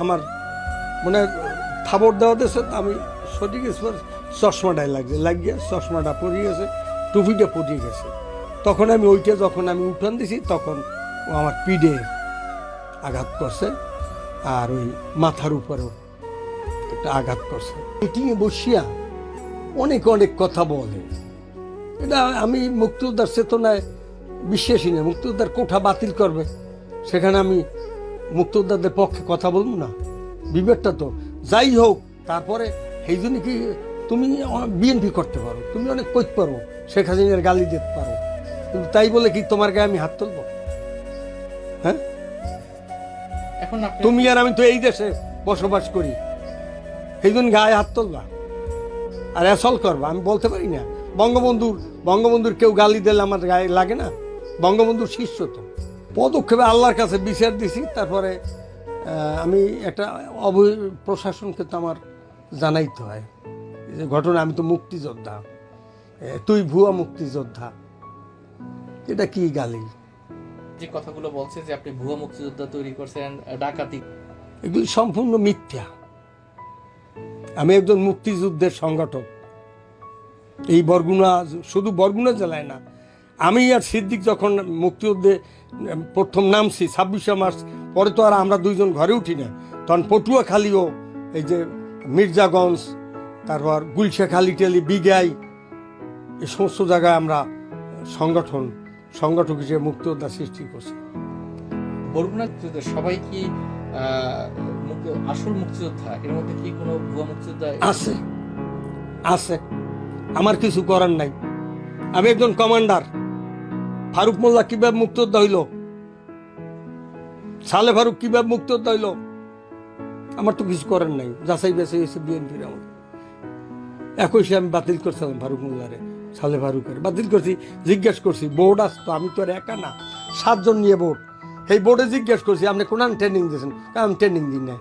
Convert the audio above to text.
আমার মানে খাবার দেওয়া দিয়েছে, আমি সঠিক চশমাটাই লাগিয়ে চশমাটা পরিয়ে গেছে, টুপিটা পরিয়ে গেছে। তখন আমি ওইটা যখন আমি উঠান দিছি তখন ও আমার পিঠে আঘাত করছে, আর ওই মাথার উপরেও একটা আঘাত করছে। মিটিংয়ে বসিয়া অনেক অনেক কথা বলে, এটা আমি মুক্তিযোদ্ধার চেতনায় বিশ্বাসী না। মুক্তিযোদ্ধার কোঠা বাতিল করবে, সেখানে আমি মুক্তিযোদ্ধাদের পক্ষে কথা বলবো না? বিবেকটা তো যাই হোক। তারপরে সেই জন্য কি তুমি বিএনপি করতে পারো, তুমি অনেক কইতে পারো, শেখ হাসিনার গালি দিতে পারো, কিন্তু তাই বলে কি তোমার গায়ে আমি হাত তুলবো? হ্যাঁ, এখন তুমি আর আমি তো এই দেশে বসবাস করি, সেই জন্য গায়ে হাত তুলবা আর অ্যাসল করবা? আমি বলতে পারি না। বঙ্গবন্ধুর কেউ গালি দিলে আমার গায়ে লাগে না? বঙ্গবন্ধুর শিষ্য তো। পদক্ষেপে আল্লাহর কাছে বিচার দিছি। তারপরে আমি একটা প্রশাসনকে তো আমার জানাইতে হয় যে ঘটনা, আমি তো মুক্তিযোদ্ধা, তুই ভুয়া মুক্তিযোদ্ধা, এটা কি গালি? যে কথাগুলো বলছে যে আপনি ভুয়া মুক্তিযোদ্ধা তৈরি করছেন, ডাকাতি, এগুলি সম্পূর্ণ মিথ্যা। আমি একজন মুক্তিযুদ্ধের সংগঠক। এই বরগুনা, শুধু বরগুনা জেলায় না, আমি আর সিদ্দিক যখন মুক্তিযুদ্ধে প্রথম নামছি 26শে মার্চ, পরে তো আর আমরা দুইজন ঘরে উঠি না, তখন পটুয়াখালীও, এই যে মির্জাগঞ্জ, তারপর গুলশাখালী টেলি, বিগাই, এই সমস্ত জায়গায় আমরা সংগঠক হিসেবে মুক্তিযোদ্ধা সৃষ্টি করছি। বরগুনা সবাই কি আসল মুক্তিযোদ্ধা? এর মধ্যে কি কোনো ভুয়া মুক্তিযোদ্ধা আছে? আছে, আমার কিছু করার নাই। আমি একজন কমান্ডার। ফারুক মোল্লা কিভাবে মুক্তিযোদ্ধা হইল? সালে ফারুক কিভাবে মুক্তিযোদ্ধা হইল? আমার তো কিছু করার নাই। যাচাই বাছাই হয়েছে বিএনপির আমল। 21-এ আমি বাতিল করছিলাম ফারুক মোল্লারে, সালে ফারুকের বাতিল করছি। জিজ্ঞেস করছি, বোর্ড আসতো, আমি তো আর একা না, 7 জন নিয়ে বোর্ড। এই বোর্ডে জিজ্ঞেস করছি আপনি কোন ট্রেনিং দিয়েছেন? আমি ট্রেনিং দিই না।